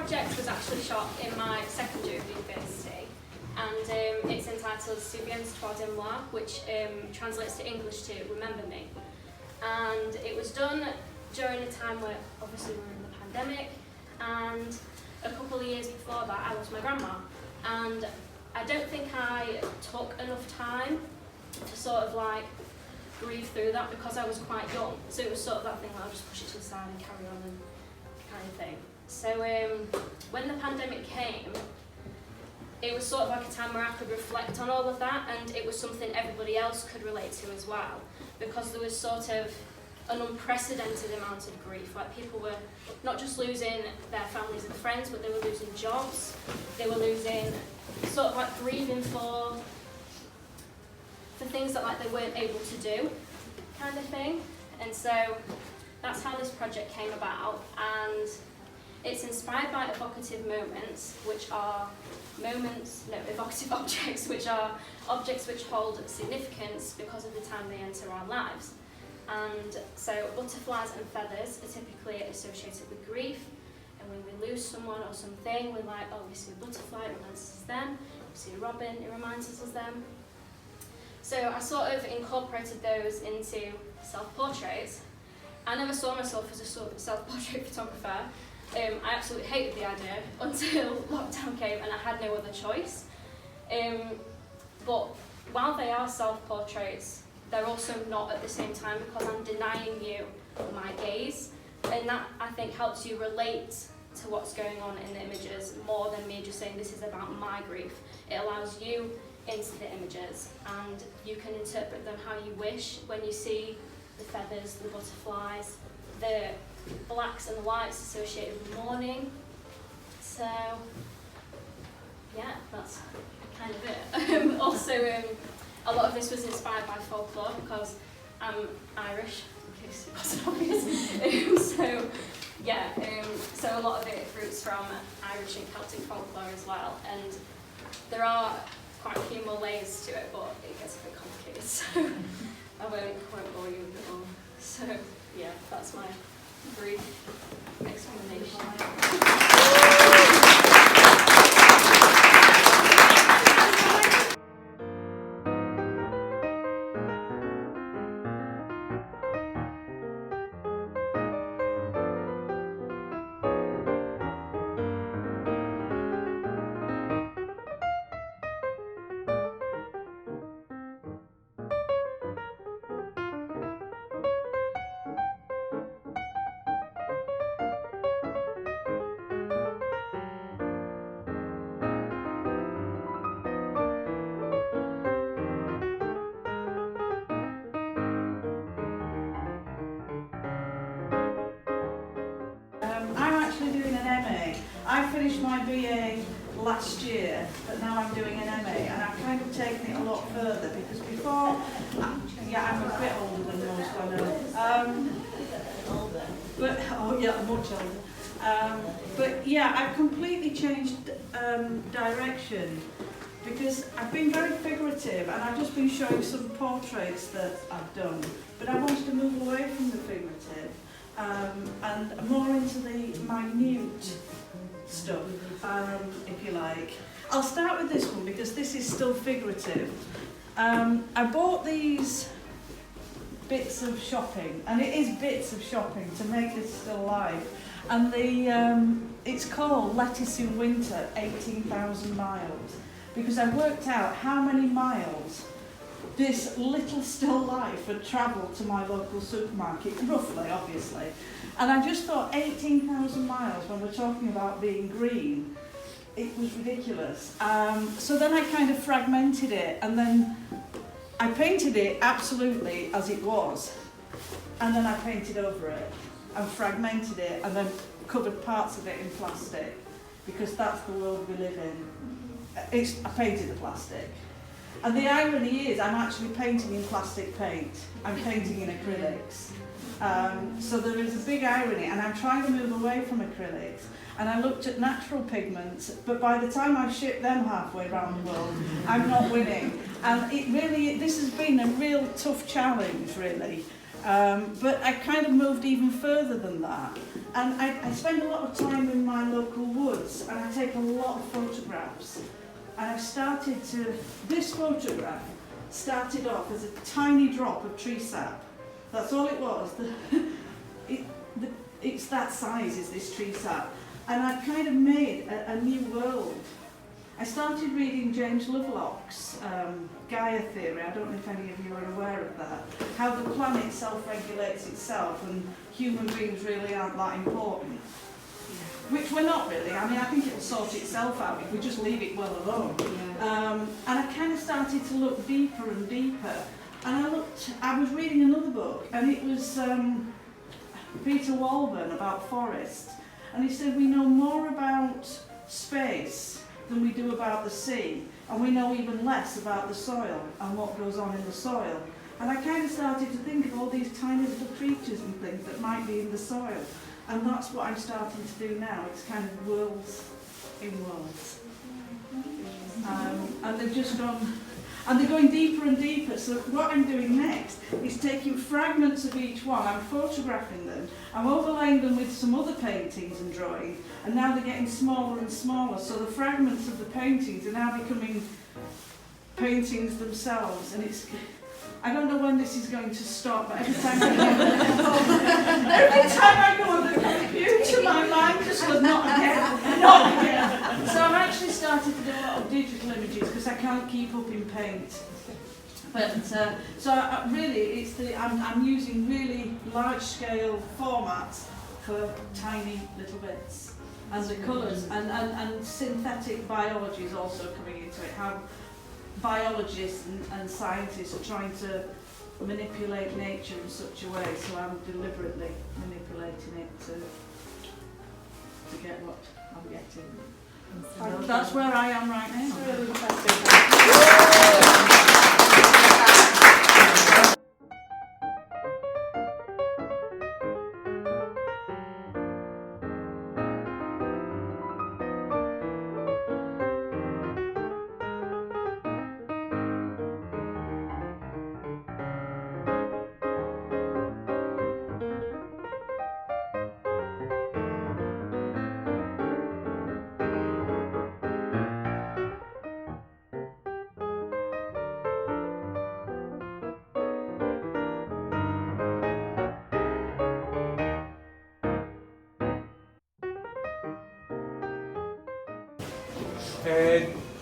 project was actually shot in my second year of university, and it's entitled Souviens toi de moi, which translates to English to Remember Me. And it was done during a time where obviously we were in the pandemic, and a couple of years before that I lost my grandma. And I don't think I took enough time to sort of like grieve through that because I was quite young. So it was sort of that thing where I'll just push it to the side and carry on and kind of thing. So when the pandemic came, it was sort of like a time where I could reflect on all of that, and it was something everybody else could relate to as well, because there was sort of an unprecedented amount of grief. Like, people were not just losing their families and friends, but they were losing jobs, they were losing, sort of like grieving for things that like they weren't able to do, kind of thing. And so that's how this project came about, and it's inspired by evocative moments, which are evocative objects, which are objects which hold significance because of the time they enter our lives. And so butterflies and feathers are typically associated with grief, and when we lose someone or something, we're like, oh, we see a butterfly, it reminds us of them. We see a robin, it reminds us of them. So I sort of incorporated those into self-portraits. I never saw myself as a sort of self-portrait photographer. I absolutely hated the idea until lockdown came and I had no other choice. But while they are self-portraits, they're also not at the same time, because I'm denying you my gaze, and that, I think, helps you relate to what's going on in the images more than me just saying this is about my grief. It allows you into the images, and you can interpret them how you wish when you see the feathers, the butterflies, the blacks and the whites associated with mourning. So yeah, that's kind of it. Also, a lot of this was inspired by folklore because I'm Irish, in case it wasn't obvious. So yeah, so a lot of it roots from Irish and Celtic folklore as well, and there are quite a few more layers to it, but it gets a bit complicated, so I won't bore you with it all. So yeah, that's my brief explanation. I'm actually doing an MA. I finished my BA last year, but now I'm doing an MA, and I've kind of taken it a lot further, because before, yeah, I'm a bit older than most, I know. But, oh yeah, much older. But yeah, I've completely changed direction, because I've been very figurative, and I've just been showing some portraits that I've done, but I wanted to move away from the figurative. And more into the minute stuff, if you like. I'll start with this one because this is still figurative. I bought these bits of shopping, and it is bits of shopping to make this still live. And it's called Lettuce in Winter, 18,000 miles, because I worked out how many miles this little still life had travelled to my local supermarket, roughly, obviously. And I just thought 18,000 miles, when we're talking about being green, it was ridiculous. So then I kind of fragmented it, and then I painted it absolutely as it was. And then I painted over it and fragmented it, and then covered parts of it in plastic, because that's the world we live in. I painted the plastic. And the irony is, I'm actually painting in plastic paint. I'm painting in acrylics. So there is a big irony, and I'm trying to move away from acrylics. And I looked at natural pigments, but by the time I've shipped them halfway around the world, I'm not winning. And this has been a real tough challenge, really. But I kind of moved even further than that. And I spend a lot of time in my local woods, and I take a lot of photographs. And I've started to, this photograph started off as a tiny drop of tree sap. That's all it was. It's that size, is this tree sap. And I've kind of made a new world. I started reading James Lovelock's Gaia theory. I don't know if any of you are aware of that. How the planet self-regulates itself and human beings really aren't that important. Which we're not really. I mean, I think it'll sort itself out if we just leave it well alone. And I kind of started to look deeper and deeper. And I was reading another book, and it was Peter Walburn about forests. And he said, we know more about space than we do about the sea, and we know even less about the soil and what goes on in the soil. And I kind of started to think of all these tiny little creatures and things that might be in the soil. And that's what I'm starting to do now. It's kind of worlds in worlds. And they've just gone, and they're going deeper and deeper. So what I'm doing next is taking fragments of each one, I'm photographing them, I'm overlaying them with some other paintings and drawings, and now they're getting smaller and smaller. So the fragments of the paintings are now becoming paintings themselves, and it's, I don't know when this is going to stop, but every time I go on the computer, my mind just goes, not again, not again. So I've actually started to do a lot of digital images because I can't keep up in paint. But really, it's I'm using really large-scale formats for tiny little bits, and the colours and synthetic biology is also coming into it. How biologists and scientists are trying to manipulate nature in such a way, so I'm deliberately manipulating it to get what I'm getting. That's where I am right now. It's really impressive.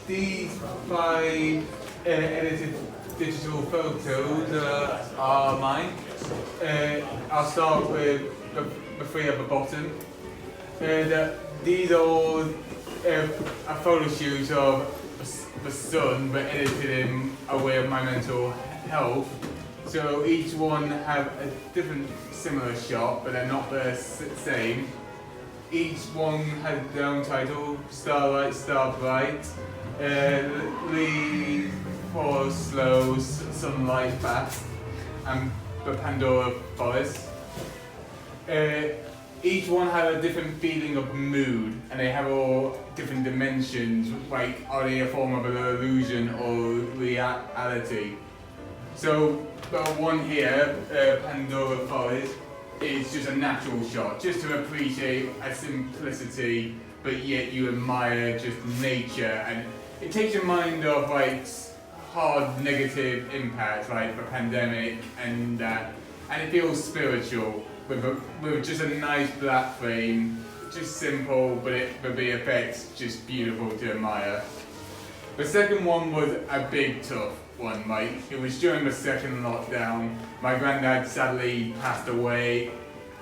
These 5 edited digital photos are mine. I'll start with the 3 at the bottom. These are all photo shoots of the sun, but edited in a way of my mental health. So each one have a different similar shot, but they're not the same. Each one has their own title: Starlight, Starbright, Leave for Slow, Sunlight Fast, and the Pandora Forest. Each one has a different feeling of mood, and they have all different dimensions, like are they a form of an illusion or reality. So the one here, Pandora Forest, it's just a natural shot, just to appreciate a simplicity, but yet you admire just nature, and it takes your mind off like hard negative impacts like the pandemic and it feels spiritual with just a nice black frame, just simple, but the effects just beautiful to admire. The second one was a big tough one, like it was during the second lockdown. My granddad sadly passed away,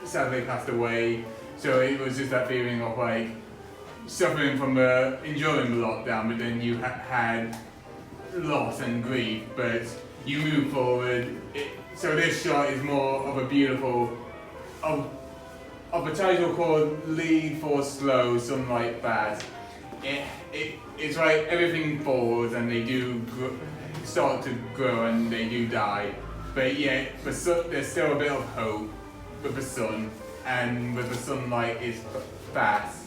so it was just that feeling of like suffering from enduring the lockdown, but then you had loss and grief, but you move forward. So this shot is more of a beautiful, of a title called Leave for Slow, Sunlight Fast. It's like everything falls and they do start to grow and they do die, but yet there's still a bit of hope with the sun, and with the sunlight is fast.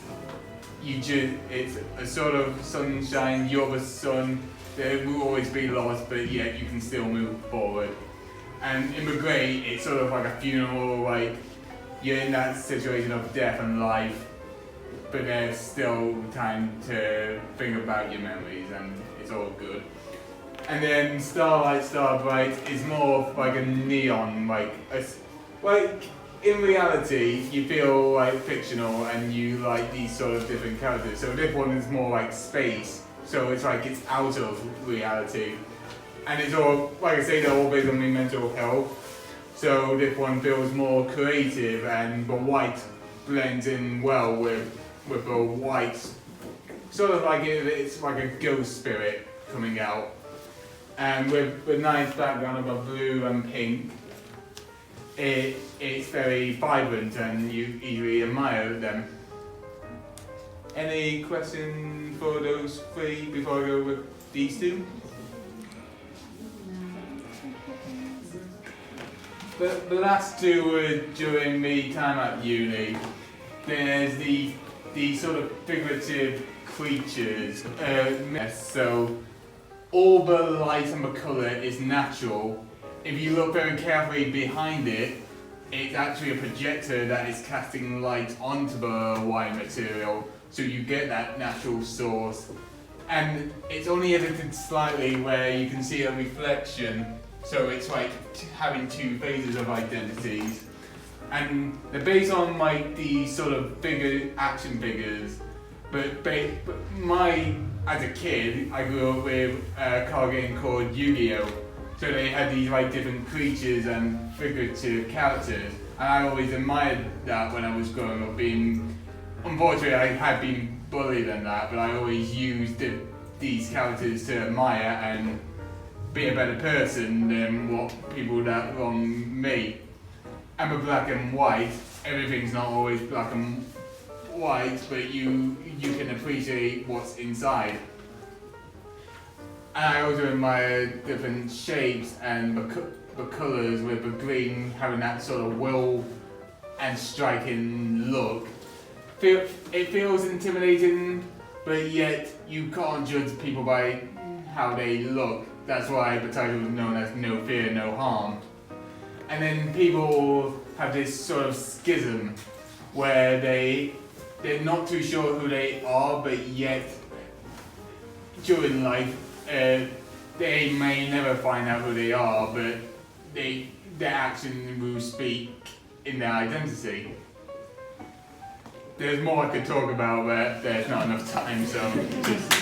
It's a sort of sunshine, you're the sun, there will always be loss, but yet you can still move forward. And in the grey, it's sort of like a funeral, like you're in that situation of death and life, but there's still time to think about your memories, and it's all good. And then Starlight, Star Bright is more of like a neon, like in reality, you feel like fictional and you like these sort of different characters. So this one is more like space, so it's like it's out of reality. And it's all, like I say, they're all based on my mental health. So this one feels more creative, and the white blends in well with the white, sort of like it's like a ghost spirit coming out. And with the nice background of a blue and pink, it's very vibrant and you easily admire them. Any questions for those three before I go with these two? The last two were during me time at uni. There's the sort of figurative creatures. So all the light and the colour is natural. If you look very carefully behind it, it's actually a projector that is casting light onto the white material, so you get that natural source. And it's only edited slightly where you can see a reflection, so it's like having two phases of identities. And they're based on like these sort of action figures, but as a kid, I grew up with a card game called Yu-Gi-Oh! So they had these like different creatures and figurative characters, and I always admired that when I was growing up. Unfortunately, I had been bullied and that, but I always used these characters to admire and be a better person than what people that wronged me. And with black and white, everything's not always black and white, but you can appreciate what's inside. And I also admire different shapes and the colours, with the green having that sort of will and striking look. It feels intimidating, but yet you can't judge people by how they look. That's why the title is known as No Fear, No Harm. And then people have this sort of schism where they're not too sure who they are, but yet during life they may never find out who they are, but their actions will speak in their identity. There's more I could talk about, but there's not enough time, so just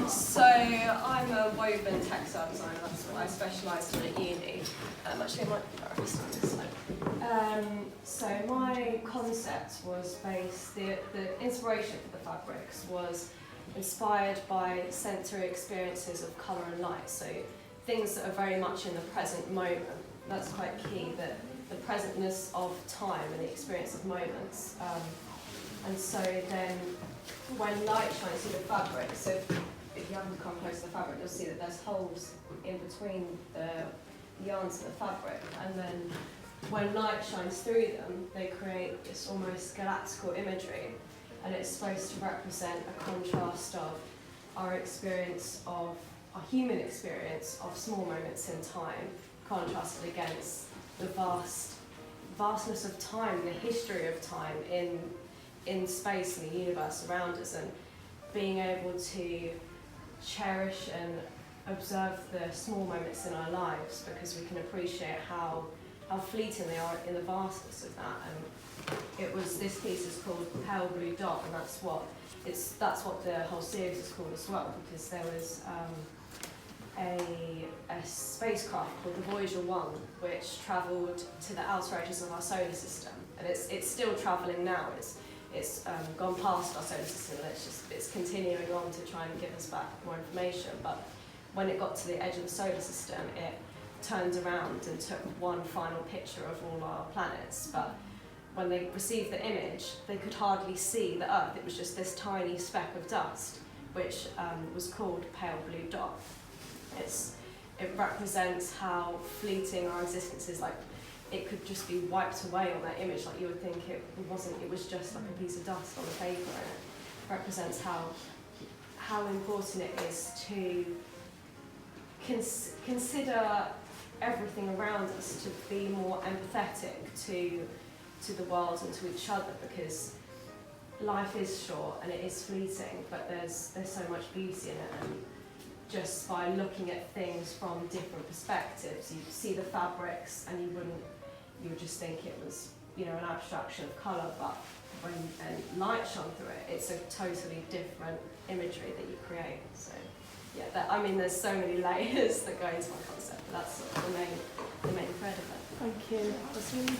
So I'm a woven textile designer, that's what I specialised in at uni. Actually, I might be better this on this side. So my concept was the inspiration for the fabrics was inspired by sensory experiences of colour and light. So things that are very much in the present moment. That's quite key, that the presentness of time and the experience of moments. And so then when light shines through the fabric, so if you happen to come close to the fabric, you'll see that there's holes in between the yarns and the fabric, and then when light shines through them, they create this almost galactical imagery, and it's supposed to represent a contrast of our experience of, our human experience of small moments in time, contrasted against the vastness of time, the history of time in space and the universe around us, and being able to cherish and observe the small moments in our lives, because we can appreciate how fleeting they are in the vastness of that. And this piece is called Pale Blue Dot, and that's what the whole series is called as well, because there was a spacecraft called the Voyager 1 which travelled to the outer edges of our solar system, and it's still travelling now. It's gone past our solar system, and it's continuing on to try and give us back more information. But when it got to the edge of the solar system, it turned around and took one final picture of all our planets. But when they received the image, they could hardly see the Earth. It was just this tiny speck of dust, which was called Pale Blue Dot. it represents how fleeting our existence is. Like, it could just be wiped away on that image. Like, you would think it wasn't. It was just like a piece of dust on the paper. And it represents how important it is to consider everything around us, to be more empathetic to the world and to each other, because life is short and it is fleeting, but there's so much beauty in it. And just by looking at things from different perspectives, you see the fabrics and you would just think it was, you know, an abstraction of colour, but when light shone through it, it's a totally different imagery that you create. So yeah, I mean, there's so many layers that go into my concept, but that's sort of the main thread of it. Thank you. That's really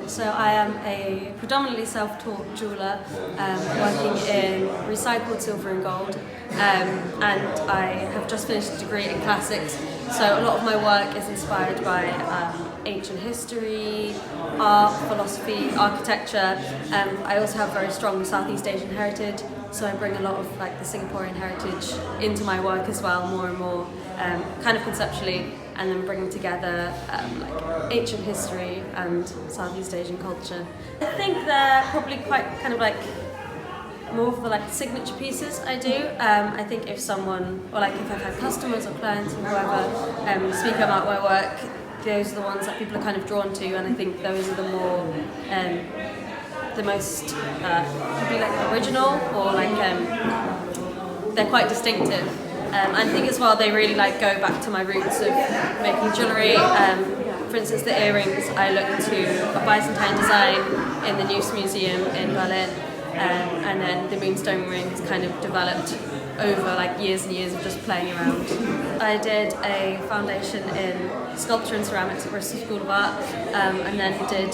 So I am a predominantly self-taught jeweller, working in recycled silver and gold, and I have just finished a degree in classics, so a lot of my work is inspired by ancient history, art, philosophy, architecture. I also have very strong Southeast Asian heritage, so I bring a lot of like the Singaporean heritage into my work as well, more and more, kind of conceptually, and then bringing together like ancient history and Southeast Asian culture. I think they're probably quite kind of like more of the like signature pieces I do. I think if someone, or like if I've had customers or clients or whoever speak about my work, those are the ones that people are kind of drawn to, and I think those are the more, the most probably like original, or like they're quite distinctive. I think as well they really like go back to my roots of making jewellery. For instance, the earrings, I look to a Byzantine design in the News Museum in Berlin, and then the moonstone ring has kind of developed over like years and years of just playing around. I did a foundation in sculpture and ceramics at Bristol School of Art, and then did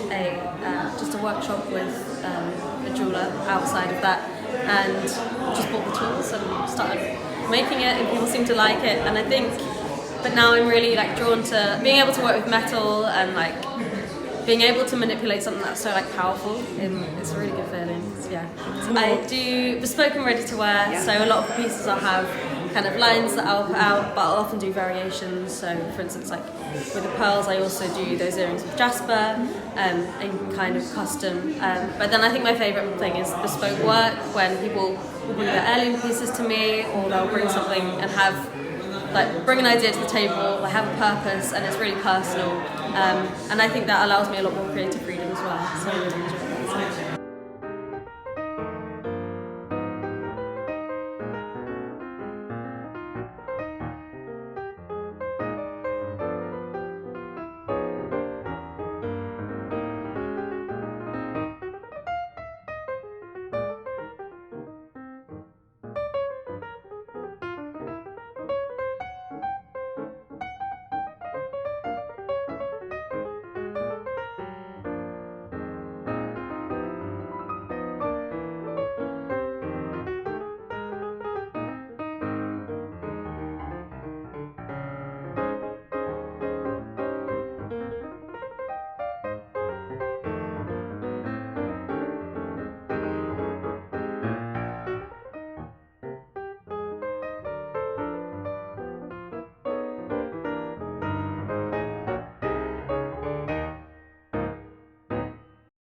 just a workshop with a jeweller outside of that, and just bought the tools and started making it, and people seem to like it. And I think, but now I'm really like drawn to being able to work with metal and like being able to manipulate something that's so like powerful. It's a really good feeling. So, yeah. I do bespoke and ready to wear, so a lot of the pieces I'll have kind of lines that I'll put out, but I'll often do variations. So for instance, like with the pearls, I also do those earrings with jasper, and kind of custom. But then I think my favourite thing is bespoke work, when people will bring their heirloom pieces to me, or they'll bring something and have, like, bring an idea to the table, they have a purpose, and it's really personal. And I think that allows me a lot more creative freedom as well, so I really enjoy it.